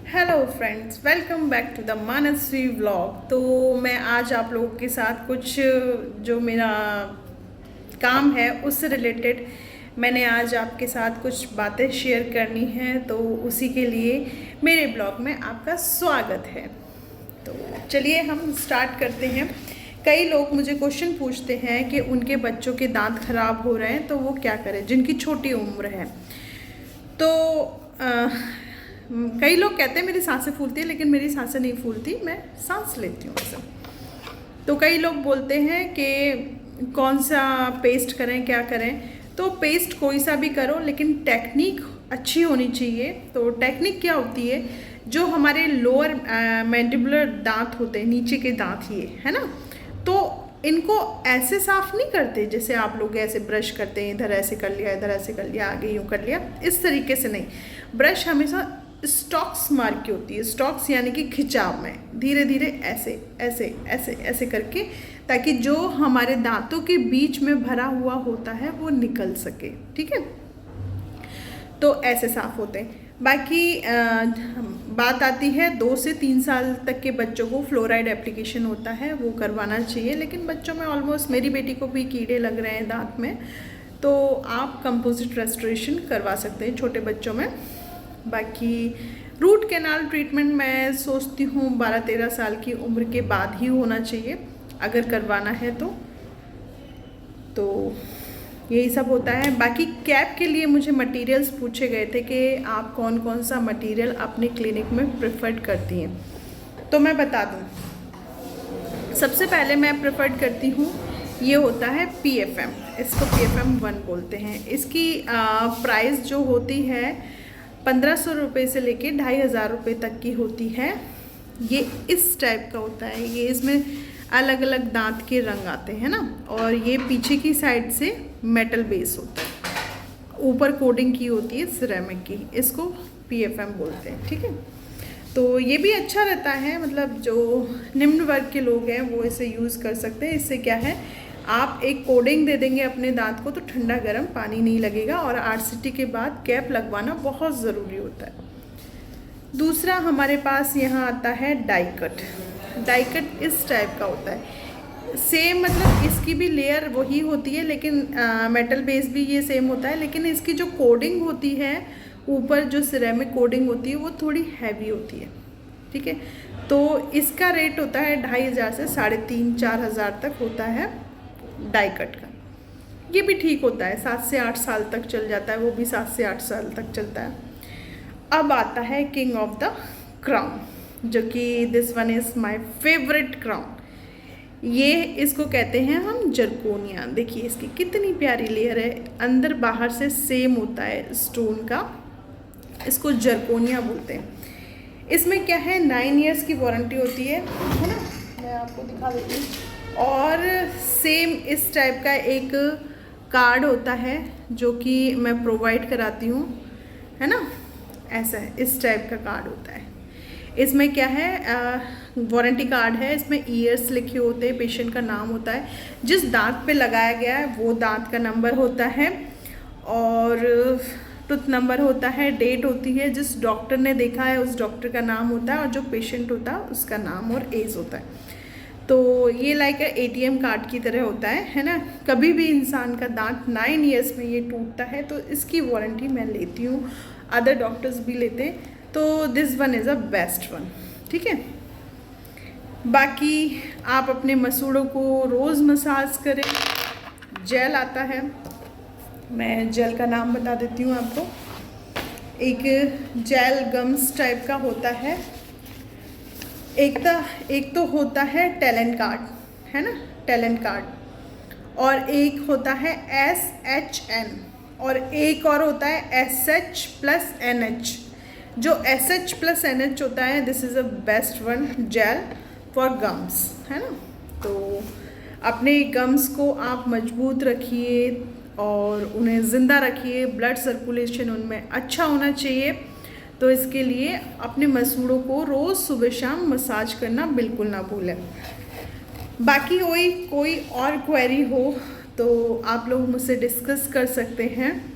Hello friends, welcome back to the Manasvi vlog. तो मैं आज आप लोगों के साथ कुछ जो मेरा काम है उससे रिलेटेड मैंने आज आपके साथ कुछ बातें शेयर करनी हैं, तो उसी के लिए मेरे ब्लॉग में आपका स्वागत है। तो चलिए हम स्टार्ट करते हैं। कई लोग मुझे क्वेश्चन पूछते हैं कि उनके बच्चों के दांत खराब हो रहे हैं तो वो क्या करें, जिनकी छोटी उम्र है। तो कई लोग कहते हैं मेरी सांसें फूलती है, लेकिन मेरी सांसें नहीं फूलती, मैं सांस लेती हूँ ऐसा। तो कई लोग बोलते हैं कि कौन सा पेस्ट करें, क्या करें। तो पेस्ट कोई सा भी करो, लेकिन टेक्निक अच्छी होनी चाहिए। तो टेक्निक क्या होती है, जो हमारे लोअर मैंडिबुलर दांत होते हैं, नीचे के दांत ये है ना, तो इनको ऐसे साफ नहीं करते जैसे आप लोग ऐसे ब्रश करते हैं, इधर ऐसे कर लिया, इधर ऐसे कर लिया, आगे यूँ कर लिया, इस तरीके से नहीं। ब्रश हमेशा स्टॉक्स मार की होती है। स्टॉक्स यानी कि खिंचाव में, धीरे धीरे ऐसे ऐसे ऐसे ऐसे करके, ताकि जो हमारे दांतों के बीच में भरा हुआ होता है वो निकल सके। ठीक है, तो ऐसे साफ होते हैं। बाकी बात आती है 2 से 3 साल तक के बच्चों को फ्लोराइड एप्लीकेशन होता है, वो करवाना चाहिए। लेकिन बच्चों में ऑलमोस्ट, मेरी बेटी को भी कीड़े लग रहे हैं दांत में, तो आप कंपोजिट रेस्टोरेशन करवा सकते हैं छोटे बच्चों में। बाकी रूट कैनाल ट्रीटमेंट मैं सोचती हूँ 12-13 साल की उम्र के बाद ही होना चाहिए, अगर करवाना है तो यही सब होता है। बाकी कैप के लिए मुझे मटेरियल्स पूछे गए थे कि आप कौन कौन सा मटेरियल अपने क्लिनिक में प्रेफर्ड करती हैं, तो मैं बता दूं। सबसे पहले मैं प्रेफर्ड करती हूँ, ये होता है PFM, इसको PFM 1 बोलते हैं। इसकी प्राइस जो होती है 1500 रुपये से लेके 2500 रुपये तक की होती है। ये इस टाइप का होता है, ये इसमें अलग अलग दांत के रंग आते हैं ना, और ये पीछे की साइड से मेटल बेस होता है, ऊपर कोडिंग की होती है सिरेमिक की, इसको PFM बोलते हैं। ठीक है, तो ये भी अच्छा रहता है, मतलब जो निम्न वर्ग के लोग हैं वो इसे यूज़ कर सकते हैं। इससे क्या है, आप एक कोडिंग दे देंगे अपने दांत को तो ठंडा गर्म पानी नहीं लगेगा, और RCT के बाद कैप लगवाना बहुत ज़रूरी होता है। दूसरा हमारे पास यहाँ आता है डाइकट। डाइकट इस टाइप का होता है, सेम मतलब इसकी भी लेयर वही होती है, लेकिन मेटल बेस भी ये सेम होता है, लेकिन इसकी जो कोडिंग होती है ऊपर, जो सिरेमिक कोडिंग होती है, वो थोड़ी हैवी होती है। ठीक है, तो इसका रेट होता है 2500 से 3500-4 हज़ार तक होता है डाइकट का। ये भी ठीक होता है, 7 से 8 साल तक चल जाता है, वो भी 7 से 8 साल तक चलता है। अब आता है किंग ऑफ द क्राउन, जो कि this one is my favourite crown. ये इसको कहते हैं हम जरकोनिया। देखिए इसकी कितनी प्यारी लेयर है, अंदर बाहर से सेम होता है स्टोन का, इसको जरकोनिया बोलते हैं। इसमें क्या है, 9 इयर्स की वारंटी होती है ना, मैं आपको दिखा देती हूँ। और सेम इस टाइप का एक कार्ड होता है जो कि मैं प्रोवाइड कराती हूँ, है ना, ऐसा है, इस टाइप का कार्ड होता है। इसमें क्या है, वारंटी कार्ड है, इसमें ईयर्स लिखे होते हैं, पेशेंट का नाम होता है, जिस दांत पे लगाया गया है वो दांत का नंबर होता है, और टूथ नंबर होता है, डेट होती है, जिस डॉक्टर ने देखा है उस डॉक्टर का नाम होता है, और जो पेशेंट होता है उसका नाम और एज होता है। तो ये लाइक ATM कार्ड की तरह होता है ना। कभी भी इंसान का दांत 9 इयर्स में ये टूटता है तो इसकी वारंटी मैं लेती हूँ, अदर डॉक्टर्स भी लेते हैं, तो this one is a best one. ठीक है, बाकी आप अपने मसूड़ों को रोज़ मसाज करें। जेल आता है, मैं जेल का नाम बता देती हूँ आपको। एक जेल गम्स टाइप का होता है, एक तो होता है टैलेंट कार्ड, है ना, टैलेंट कार्ड, और एक होता है SHN, और एक और होता है SH+NH। जो SH+NH होता है, this is a best one gel for gums, है ना। तो अपने गम्स को आप मजबूत रखिए और उन्हें ज़िंदा रखिए, ब्लड सर्कुलेशन उनमें अच्छा होना चाहिए। तो इसके लिए अपने मसूड़ों को रोज़ सुबह शाम मसाज करना बिल्कुल ना भूलें। बाकी कोई और क्वेरी हो तो आप लोग मुझसे डिस्कस कर सकते हैं,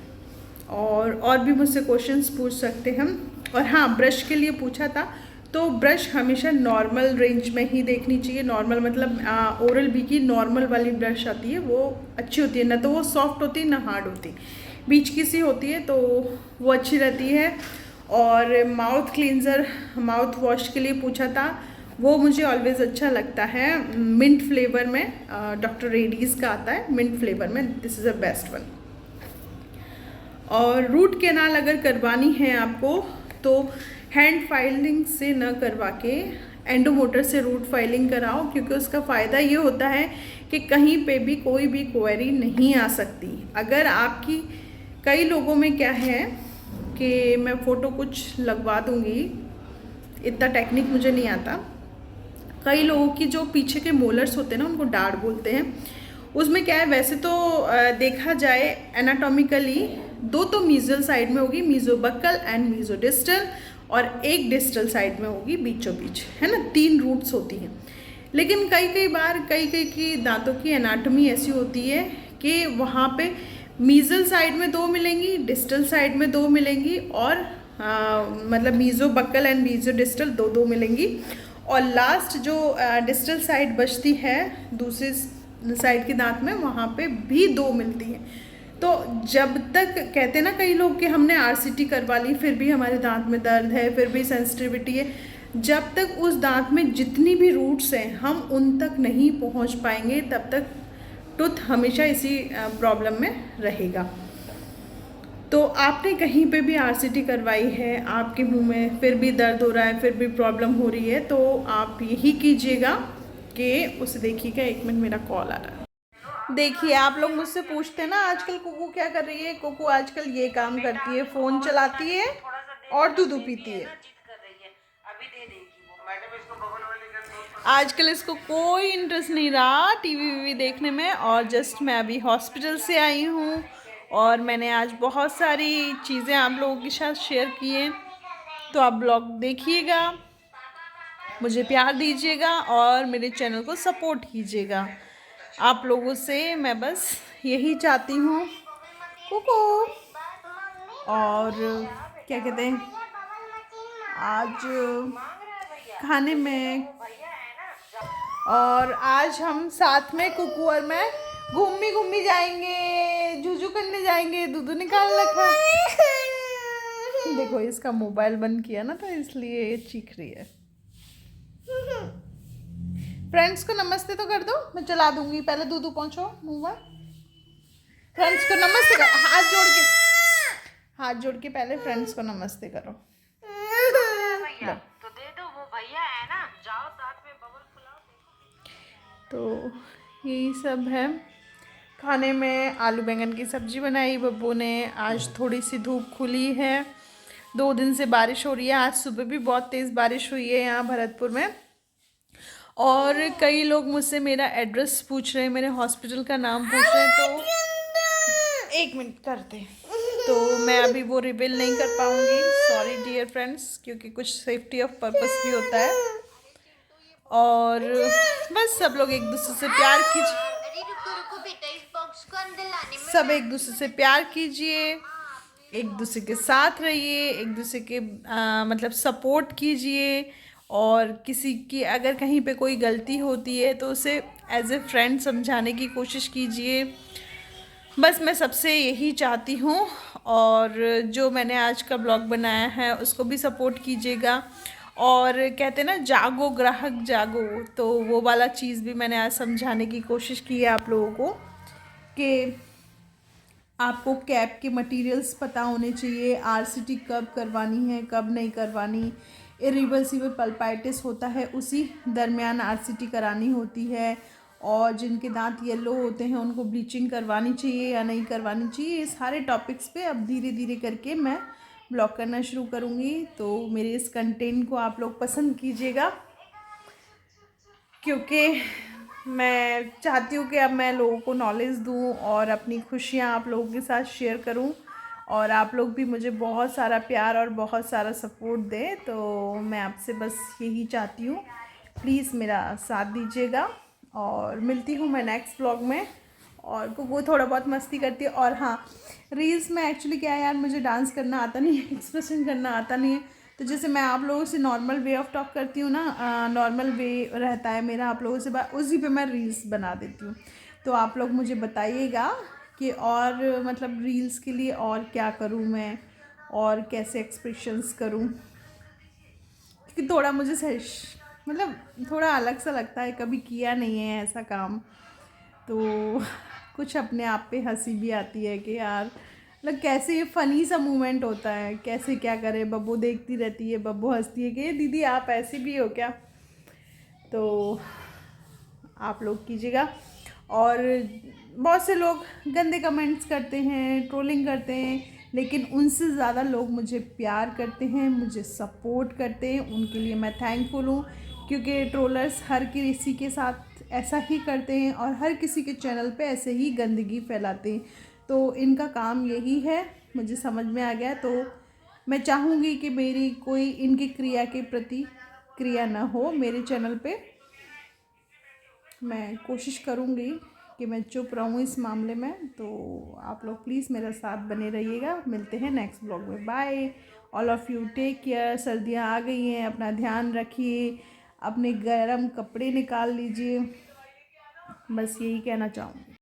और भी मुझसे क्वेश्चंस पूछ सकते हैं। और हाँ, ब्रश के लिए पूछा था, तो ब्रश हमेशा नॉर्मल रेंज में ही देखनी चाहिए। नॉर्मल मतलब ओरल बी की नॉर्मल वाली ब्रश आती है, वो अच्छी होती है, ना तो वो सॉफ्ट होती ना हार्ड होती, बीच की सी होती है, तो वो अच्छी रहती है। और माउथ क्लींजर, माउथ वॉश के लिए पूछा था, वो मुझे ऑलवेज़ अच्छा लगता है मिंट फ्लेवर में, डॉक्टर रेडीज़ का आता है मिंट फ्लेवर में, this is a best one. और रूट कैनाल अगर करवानी है आपको तो हैंड फाइलिंग से न करवा के एंडोमोटर से रूट फाइलिंग कराओ, क्योंकि उसका फ़ायदा ये होता है कि कहीं पे भी कोई भी क्वेरी नहीं आ सकती। अगर आपकी, कई लोगों में क्या है कि मैं फ़ोटो कुछ लगवा दूँगी, इतना टेक्निक मुझे नहीं आता, कई लोगों की जो पीछे के मोलर्स होते हैं ना, उनको डार्ट बोलते हैं, उसमें क्या है, वैसे तो देखा जाए एनाटॉमिकली दो तो मीजल साइड में होगी, मीजोबक्कल एंड मीजोडिस्टल, और एक डिस्टल साइड में होगी बीचों बीच, है ना, 3 रूट्स होती हैं। लेकिन कई बार कई की दांतों की एनाटॉमी ऐसी होती है कि वहाँ पे मीजल साइड में 2 मिलेंगी, डिस्टल साइड में 2 मिलेंगी, और मतलब मीजोबक्कल एंड मीजोडिस्टल 2 मिलेंगी, और लास्ट जो डिस्टल साइड बचती है दूसरी साइड के दांत में, वहाँ पे भी 2 मिलती हैं। तो जब तक कहते हैं ना कई लोग कि हमने आरसीटी करवा ली फिर भी हमारे दांत में दर्द है, फिर भी सेंसिटिविटी है, जब तक उस दांत में जितनी भी रूट्स हैं हम उन तक नहीं पहुंच पाएंगे, तब तक टूथ हमेशा इसी प्रॉब्लम में रहेगा। तो आपने कहीं पे भी आरसीटी करवाई है, आपके मुंह में फिर भी दर्द हो रहा है, फिर भी प्रॉब्लम हो रही है, तो आप यही कीजिएगा कि उसे देखिएगा। 1 मिनट, मेरा कॉल आ रहा है। देखिए, आप लोग मुझसे पूछते हैं ना आजकल कुकू क्या कर रही है। कुकू आजकल ये काम करती है, फ़ोन चलाती है और दूध पीती है। आजकल इसको कोई इंटरेस्ट नहीं रहा टीवी वीवी देखने में। और जस्ट मैं अभी हॉस्पिटल से आई हूँ और मैंने आज बहुत सारी चीज़ें आप लोगों के साथ शेयर की हैं, तो आप ब्लॉग देखिएगा, मुझे प्यार दीजिएगा और मेरे चैनल को सपोर्ट कीजिएगा। आप लोगों से मैं बस यही चाहती हूँ। कुकू, और क्या कहते हैं, आज खाने में, और आज हम साथ में कुकू और मैं घूमी जाएंगे, जूजू करने जाएंगे, दूध निकाल रखा। देखो, इसका मोबाइल बंद किया ना, तो इसलिए ये चीख रही है। फ्रेंड्स को नमस्ते तो कर दो, मैं चला दूंगी, पहले दूधू पहुंचो मुंह में। फ्रेंड्स को नमस्ते करो, हाथ जोड़ के पहले फ्रेंड्स को नमस्ते करो। भैया तो दे दो, वो भैया है ना, जाओ साथ में बबल फुलाओ। तो यही सब है। खाने में आलू बैंगन की सब्जी बनाई बब्बू ने। आज थोड़ी सी धूप खुली है, 2 दिन से बारिश हो रही है, आज सुबह भी बहुत तेज़ बारिश हुई है यहाँ भरतपुर में। और कई लोग मुझसे मेरा एड्रेस पूछ रहे हैं, मेरे हॉस्पिटल का नाम पूछ रहे हैं, तो 1 मिनट करते हैं, तो मैं अभी वो रिवील नहीं कर पाऊँगी, सॉरी डियर फ्रेंड्स, क्योंकि कुछ सेफ्टी ऑफ पर्पस भी होता है। और बस सब लोग एक दूसरे से प्यार कीजिए, सब एक दूसरे से प्यार कीजिए, एक दूसरे के साथ रहिए, एक दूसरे के मतलब सपोर्ट कीजिए। और किसी की अगर कहीं पे कोई गलती होती है तो उसे एज ए फ्रेंड समझाने की कोशिश कीजिए। बस मैं सबसे यही चाहती हूँ। और जो मैंने आज का ब्लॉग बनाया है उसको भी सपोर्ट कीजिएगा। और कहते हैं ना, जागो ग्राहक जागो, तो वो वाला चीज़ भी मैंने आज समझाने की कोशिश की है आप लोगों को कि आपको कैप के मटेरियल्स पता होने चाहिए, आरसीटी कब करवानी है कब नहीं करवानी, इरिवर्सिबल पल्पाइटिस होता है उसी दरमियान आरसीटी करानी होती है, और जिनके दांत येलो होते हैं उनको ब्लीचिंग करवानी चाहिए या नहीं करवानी चाहिए। ये सारे टॉपिक्स पे अब धीरे धीरे करके मैं ब्लॉग करना शुरू करूँगी, तो मेरे इस कंटेंट को आप लोग पसंद कीजिएगा, क्योंकि मैं चाहती हूँ कि अब मैं लोगों को नॉलेज दूँ और अपनी खुशियाँ आप लोगों के साथ शेयर करूँ, और आप लोग भी मुझे बहुत सारा प्यार और बहुत सारा सपोर्ट दें। तो मैं आपसे बस यही चाहती हूँ, प्लीज़ मेरा साथ दीजिएगा। और मिलती हूँ मैं नेक्स्ट ब्लॉग में। और वो थोड़ा बहुत मस्ती करती है। और हाँ, रील्स में एक्चुअली क्या है यार, मुझे डांस करना आता नहीं है, एक्सप्रेशन करना आता नहीं है, तो जैसे मैं आप लोगों से नॉर्मल वे ऑफ टॉक करती हूँ ना, नॉर्मल वे रहता है मेरा आप लोगों से बात, उसी पे मैं रील्स बना देती हूँ। तो आप लोग मुझे बताइएगा कि और मतलब रील्स के लिए और क्या करूँ मैं, और कैसे एक्सप्रेशंस करूँ, क्योंकि थोड़ा मुझे मतलब थोड़ा अलग सा लगता है, कभी किया नहीं है ऐसा काम। तो कुछ अपने आप पे हंसी भी आती है कि यार मतलब कैसे ये फ़नी सा मोमेंट होता है, कैसे क्या करे। बब्बू देखती रहती है, बब्बू हंसती है कि दीदी आप ऐसी भी हो क्या। तो आप लोग कीजिएगा। और बहुत से लोग गंदे कमेंट्स करते हैं, ट्रोलिंग करते हैं, लेकिन उनसे ज़्यादा लोग मुझे प्यार करते हैं, मुझे सपोर्ट करते हैं, उनके लिए मैं थैंकफुल हूँ। क्योंकि ट्रोलर्स हर किसी के साथ ऐसा ही करते हैं और हर किसी के चैनल पे ऐसे ही गंदगी फैलाते हैं। तो इनका काम यही है, मुझे समझ में आ गया। तो मैं चाहूँगी कि मेरी कोई इनकी क्रिया के प्रति क्रिया ना हो मेरे चैनल पे। मैं कोशिश करूँगी कि मैं चुप रहूँ इस मामले में। तो आप लोग प्लीज़ मेरा साथ बने रहिएगा। मिलते हैं नेक्स्ट ब्लॉग में। Bye all of you, take care. सर्दियाँ आ गई हैं, अपना ध्यान रखिए, अपने गर्म कपड़े निकाल लीजिए। बस यही कहना चाहूँगी।